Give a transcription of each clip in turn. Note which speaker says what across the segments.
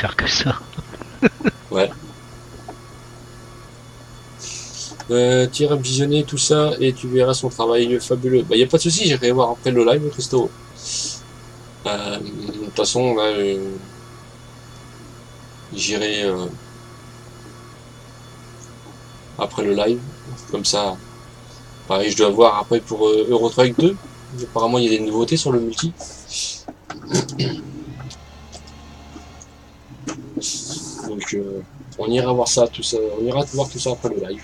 Speaker 1: faire que ça.
Speaker 2: Ouais. Tu iras visionner tout ça et tu verras son travail fabuleux. Bah, y a pas de souci, j'irai voir après le live, Christo. De toute façon, là, j'irai après le live. Comme ça, pareil, je dois voir après pour Euro Truck 2. Apparemment, il y a des nouveautés sur le multi. Donc, on ira voir ça, tout ça. On ira voir tout ça après le live.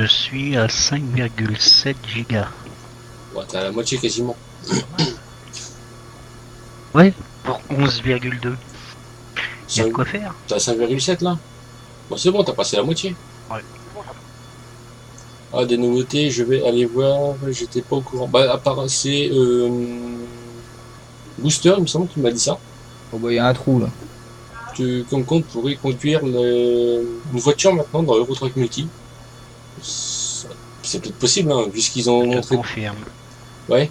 Speaker 1: Je suis à 5,7 gigas.
Speaker 2: Ouais, t'as la moitié quasiment.
Speaker 1: Ouais, pour 11,2. Il y a de
Speaker 2: 5...
Speaker 1: quoi faire.
Speaker 2: T'as 5,7 là. Bon, c'est bon, t'as passé la moitié.
Speaker 1: Ouais.
Speaker 2: Ah, des nouveautés, je vais aller voir. J'étais pas au courant. Bah, à part c'est Booster, il me semble que tu m'as dit ça.
Speaker 3: Oh bah, il y a un trou là.
Speaker 2: Comme compte pourrait conduire une voiture maintenant dans Euro Truck Multi. C'est peut-être possible, hein, vu ce qu'ils ont
Speaker 1: Je
Speaker 2: montré.
Speaker 1: confirme.
Speaker 2: Ouais.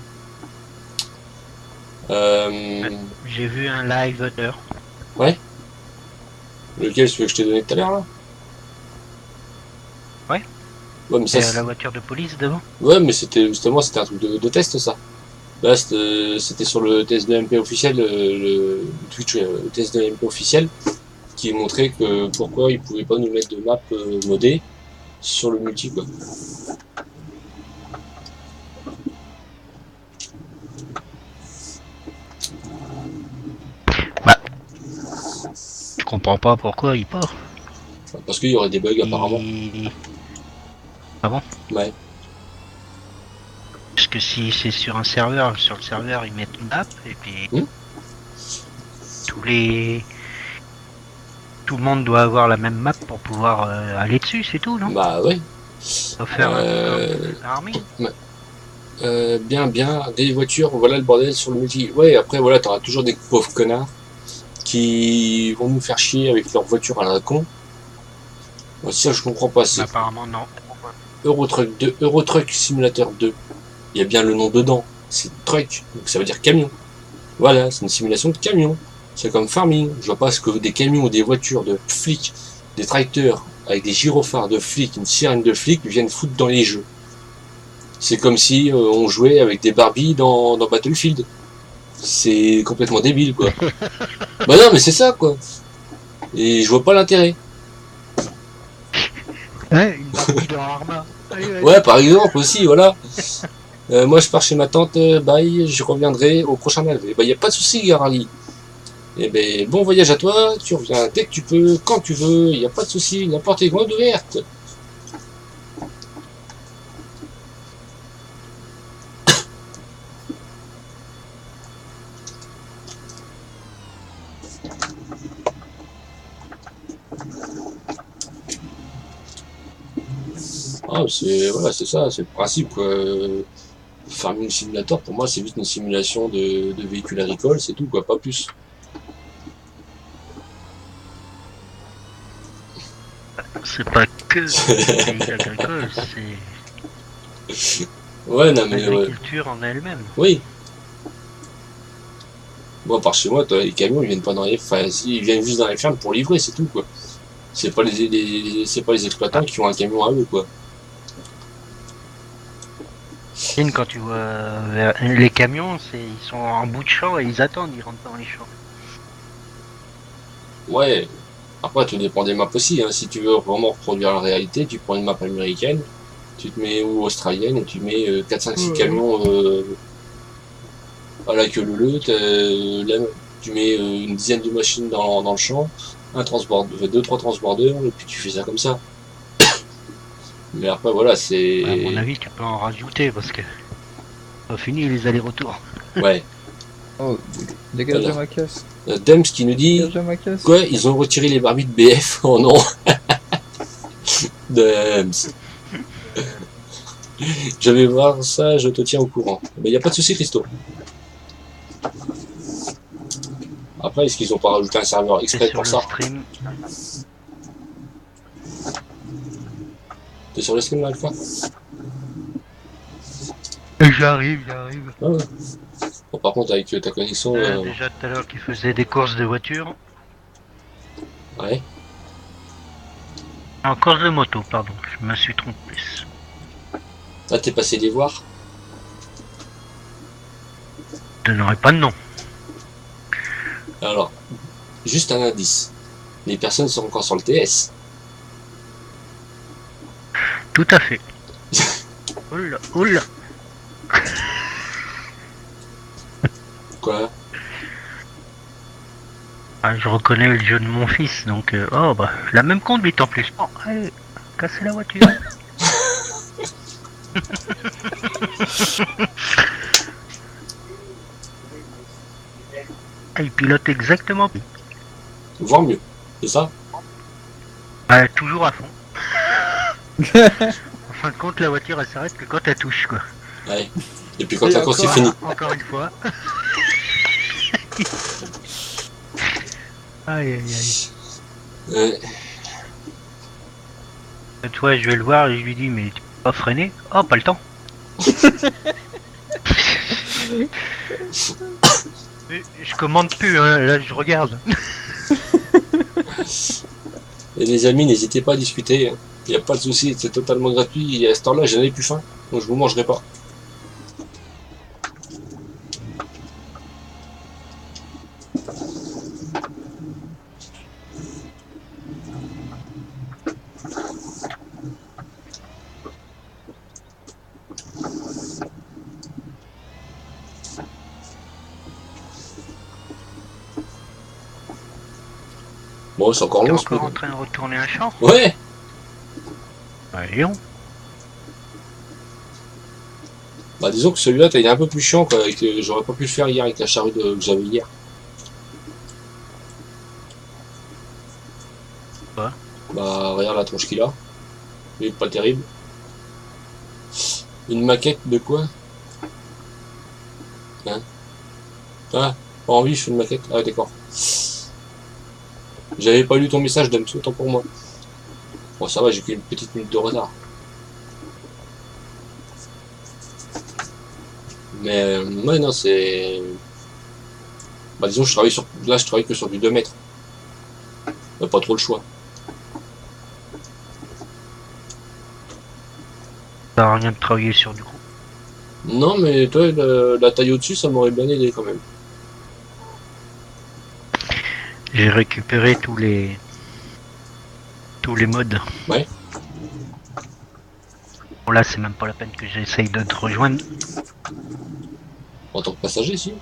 Speaker 1: J'ai vu un live d'heure.
Speaker 2: Ouais. Lequel, celui que je t'ai donné tout à l'heure là.
Speaker 1: Ouais.
Speaker 2: Ouais, mais ça.
Speaker 1: C'est la voiture de police devant.
Speaker 2: Ouais, mais c'était justement c'était un truc de test ça. Là, c'était sur le test de MP officiel, le Twitch, le test de MP officiel, qui montrait que pourquoi ils pouvaient pas nous mettre de map modée sur le multi quoi.
Speaker 1: Bah, je comprends pas pourquoi il part.
Speaker 2: Parce qu'il y aurait des bugs apparemment.
Speaker 1: Ah bon?
Speaker 2: Ouais.
Speaker 1: Parce que si c'est sur un serveur, sur le serveur ils mettent une map et puis tout le monde doit avoir la même map pour pouvoir aller dessus, c'est tout, non?
Speaker 2: Bah ouais.
Speaker 1: On va faire un army.
Speaker 2: Bien, des voitures, voilà le bordel sur le multi. Ouais, après voilà, t'auras toujours des pauvres connards qui vont nous faire chier avec leur voiture à la con. Moi, ça, je comprends pas. C'est
Speaker 1: Apparemment, non.
Speaker 2: Euro Truck 2, Euro Truck Simulator 2. Il y a bien le nom dedans. C'est truck, donc ça veut dire camion. Voilà, c'est une simulation de camion. C'est comme farming. Je vois pas ce que des camions ou des voitures de flics, des tracteurs avec des gyrophares de flics, une sirène de flics viennent foutre dans les jeux. C'est comme si on jouait avec des Barbie dans Battlefield. C'est complètement débile, quoi. Bah non, mais c'est ça, quoi. Et je vois pas l'intérêt.
Speaker 1: Ouais, une Barbie dans Arma. Allez,
Speaker 2: Ouais, par exemple, aussi, voilà. Moi, je pars chez ma tante, bye, je reviendrai au prochain live. Bah, y a pas de souci, Garali. Eh ben, bon voyage à toi, tu reviens dès que tu peux, quand tu veux, y a pas de souci, la porte est grande ouverte. Ah, c'est voilà, c'est ça, c'est le principe quoi. Farming Simulator pour moi c'est juste une simulation de véhicules agricoles, c'est tout quoi, pas plus.
Speaker 1: c'est pas que les agricoles, c'est
Speaker 2: Ouais, non mais
Speaker 1: l'agriculture en elle-même.
Speaker 2: oui. Moi par chez moi, les camions ils viennent pas dans les enfin, si, ils viennent juste dans les fermes pour livrer, c'est tout quoi. C'est pas c'est pas les exploitants qui ont un camion à eux quoi.
Speaker 1: Quand tu vois les camions, ils sont en bout de champ et ils attendent, ils rentrent dans les champs.
Speaker 2: Ouais. Après tout dépend des maps aussi, hein. Si tu veux vraiment reproduire la réalité, tu prends une map américaine, tu te mets ou australienne et tu mets 4, 5, 6 camions à la queue leu, tu mets une dizaine de machines dans le champ, un transborder, 2-3 transborders, et puis tu fais ça comme ça. Mais après voilà, c'est.
Speaker 1: À mon avis, tu peux en rajouter parce que c'est fini les allers-retours.
Speaker 2: Ouais.
Speaker 3: Oh, dégage de
Speaker 2: Alors.
Speaker 3: ma caisse.
Speaker 2: Dems qui nous dit.
Speaker 3: Dégage de ma caisse.
Speaker 2: Quoi, ils ont retiré les Barbies de BF? Oh non. Dems. Je vais voir ça, je te tiens au courant. Mais il n'y a pas de souci, Christo. Après, est-ce qu'ils ont pas rajouté un serveur
Speaker 1: C'est
Speaker 2: exprès
Speaker 1: sur
Speaker 2: pour
Speaker 1: le
Speaker 2: ça?
Speaker 1: stream.
Speaker 2: T'es sur le stream là, Alpha?
Speaker 1: J'arrive.
Speaker 2: Ah ouais. Bon, par contre, avec ta connexion,
Speaker 1: Déjà tout à l'heure qui faisait des courses de voiture.
Speaker 2: ouais.
Speaker 1: En course de moto, pardon, je me suis trompé.
Speaker 2: Là, t'es passé les voir.
Speaker 1: Je n'aurai pas de nom.
Speaker 2: Alors, juste un indice. Les personnes sont encore sur le TS.
Speaker 1: Tout à fait. Oula, oula.
Speaker 2: Quoi?
Speaker 1: Ah, je reconnais le jeu de mon fils, donc oh bah la même conduite en plus. Oh, allez, cassez la voiture. Ah, il pilote exactement.
Speaker 2: Voire mieux. C'est ça?
Speaker 1: Ah, toujours à fond. En fin de compte, la voiture elle s'arrête que quand elle touche quoi.
Speaker 2: Ouais. Et puis quand
Speaker 3: Et
Speaker 2: la course est
Speaker 3: encore.
Speaker 2: finie.
Speaker 1: Encore une fois. Aïe aïe aïe.
Speaker 2: Ouais.
Speaker 1: Cette fois, je vais le voir et je lui dis mais tu peux pas freiner? Oh, pas le temps. Mais je commande plus, hein, là je regarde.
Speaker 2: Et les amis, n'hésitez pas à discuter. Il n'y a pas de souci, c'est totalement gratuit. Et à cette heure-là, j'en ai plus faim. Donc je vous mangerai pas. Bon, c'est encore
Speaker 1: T'es
Speaker 2: long,
Speaker 1: encore en train de retourner un champ?
Speaker 2: Ouais.
Speaker 1: Voyons.
Speaker 2: Bah disons que celui-là, il est un peu plus chiant, quoi. J'aurais pas pu le faire hier avec la charrue que j'avais hier.
Speaker 1: Quoi?
Speaker 2: Bah regarde la tronche qu'il a. Il est pas terrible. Une maquette de quoi? Hein? Ah, pas envie, je fais une maquette. Ah d'accord. J'avais pas lu ton message, Dame, autant pour moi. Bon ça va, j'ai qu'une petite minute de retard. Mais ouais non c'est. Bah disons je travaille sur. Là je travaille que sur du 2 mètres. Y'a pas trop le choix.
Speaker 1: Ça sert à rien de travailler sur du gros.
Speaker 2: Non mais toi la taille au-dessus ça m'aurait bien aidé quand même.
Speaker 1: J'ai récupéré tous les modes.
Speaker 2: Ouais.
Speaker 1: Bon là c'est même pas la peine que j'essaye de te rejoindre.
Speaker 2: En tant que passager si.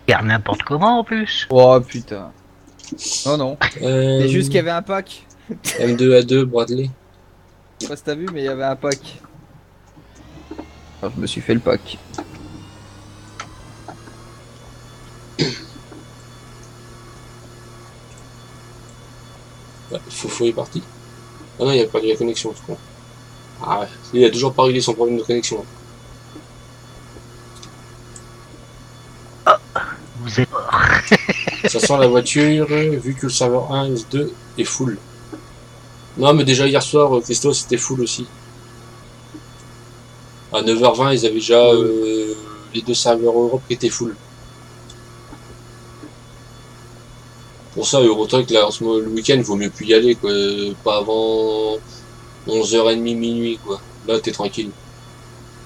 Speaker 1: Faire n'importe comment en plus.
Speaker 3: Oh putain. Non, non. C'est juste qu'il y avait un pack.
Speaker 2: M2A2 Bradley.
Speaker 3: Je sais pas si t'as vu, mais il y avait un pack. Alors, je me suis fait le pack.
Speaker 2: Ouais, Fofo est parti. Ah non, il a perdu la connexion, je crois. Ah ouais, il a toujours pas réglé son problème de connexion.
Speaker 1: Vous êtes mort.
Speaker 2: Ça sent la voiture, vu que le serveur 1 S2 est full. Non, mais déjà hier soir, Christo, c'était full aussi. À 9h20, ils avaient déjà les 2 serveurs Europe qui étaient full. Pour ça, Eurotruck, là, en ce moment, le week-end, vaut mieux plus y aller, quoi. Pas avant 11h30, minuit, quoi. Là, t'es tranquille.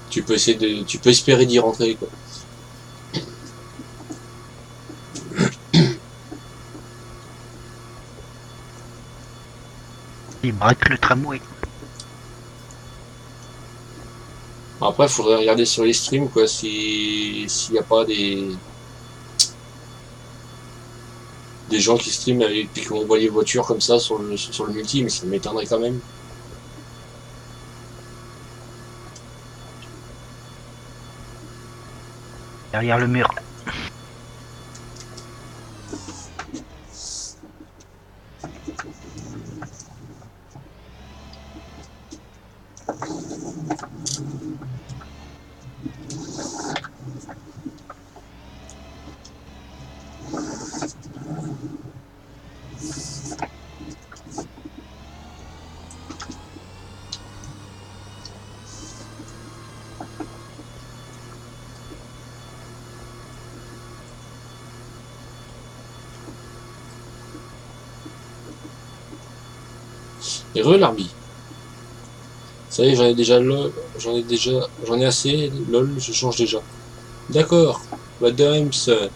Speaker 2: Tu peux espérer d'y rentrer, quoi.
Speaker 1: Il braque le tramway.
Speaker 2: Après, il faudrait regarder sur les streams, quoi, s'il n'y a pas des gens qui streament et puis qui envoient les voitures comme ça sur le multi, mais ça m'étonnerait quand même.
Speaker 1: Derrière le mur.
Speaker 2: Et l'arbi. Ça y est, j'en ai assez, lol, je change déjà. D'accord, madame, qu'est-ce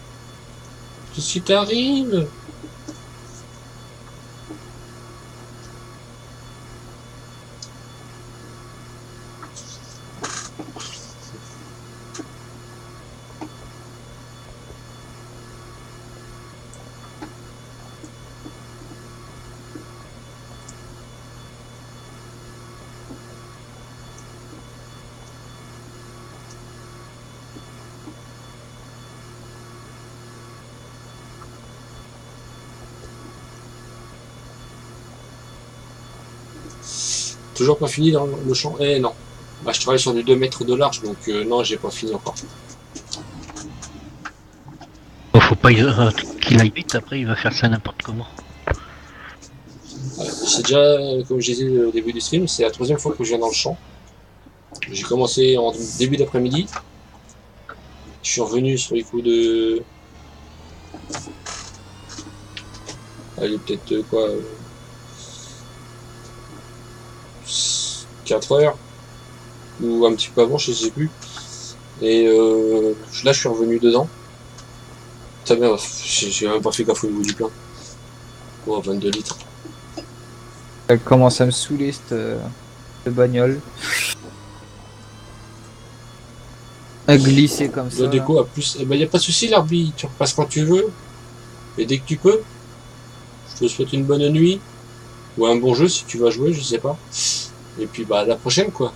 Speaker 2: qui t'arrive? Toujours pas fini dans le champ? Eh non. Bah, je travaille sur du 2 mètres de large, donc non, j'ai pas fini encore.
Speaker 1: Bon, faut pas qu'il aille vite, après il va faire ça n'importe comment.
Speaker 2: Ouais, c'est déjà, comme je disais au début du stream, c'est la 3e fois que je viens dans le champ. J'ai commencé en début d'après-midi. Je suis revenu sur les coups de... Allez, peut-être quoi 4 heures ou un petit peu avant, je sais plus. Et là, je suis revenu dedans. Putain, merde, j'ai même pas fait gaffe au niveau du plein. Oh, 22 litres.
Speaker 3: Elle commence à me saouler cette bagnole. À glisser comme ça.
Speaker 2: Le déco à plus. Eh ben, y a pas de souci, l'arbitre. Tu repasses quand tu veux. Et dès que tu peux. Je te souhaite une bonne nuit. Ou un bon jeu si tu vas jouer, je sais pas. Et puis, bah, à la prochaine, quoi.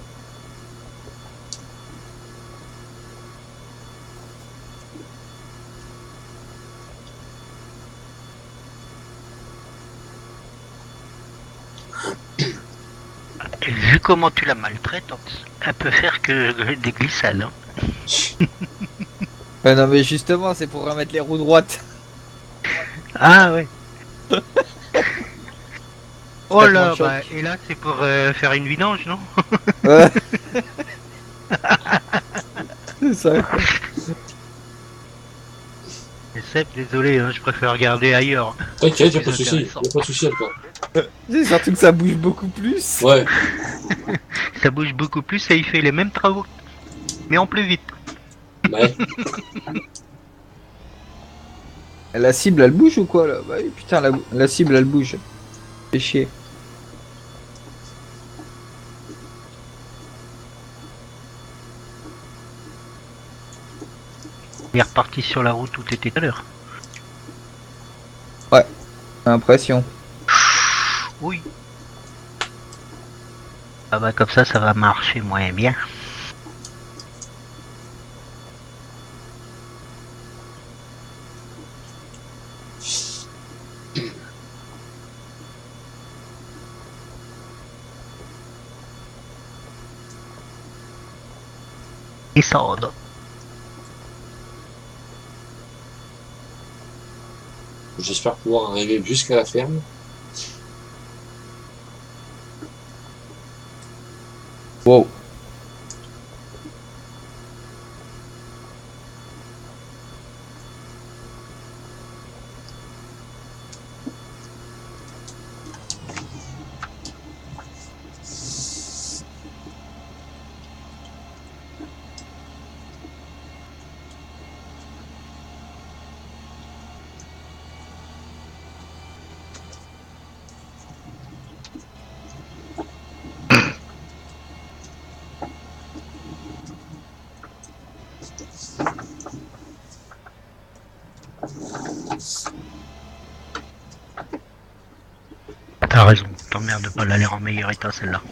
Speaker 1: Vu comment tu la maltraites, elle peut faire que des glissades. Hein.
Speaker 3: Non mais justement c'est pour remettre les roues droites.
Speaker 1: Ah ouais. Oh
Speaker 3: Traitement
Speaker 1: là,
Speaker 3: de choc.
Speaker 1: bah, et là c'est pour faire une vidange, non?
Speaker 3: Ouais. C'est ça.
Speaker 1: Et Seb, désolé, hein, je préfère regarder ailleurs.
Speaker 2: T'inquiète, y'a
Speaker 1: Plus
Speaker 2: pas de souci.
Speaker 1: intéressant.
Speaker 2: Y'a pas de souci, Alka.
Speaker 3: C'est surtout que ça bouge beaucoup plus.
Speaker 2: Ouais.
Speaker 1: Ça bouge beaucoup plus et il fait les mêmes travaux, mais en plus vite.
Speaker 2: Ouais.
Speaker 3: La cible elle bouge ou quoi là? Bah oui putain la cible elle bouge. Fais chier.
Speaker 1: Il est reparti sur la route où t'étais tout à l'heure.
Speaker 3: Impression.
Speaker 1: Oui. Ah bah comme ça va marcher moins bien. Et ça,
Speaker 2: J'espère pouvoir arriver jusqu'à la ferme.
Speaker 3: Wow.
Speaker 1: t'as raison, t'emmerdes pas, elle a l'air en meilleur état celle-là.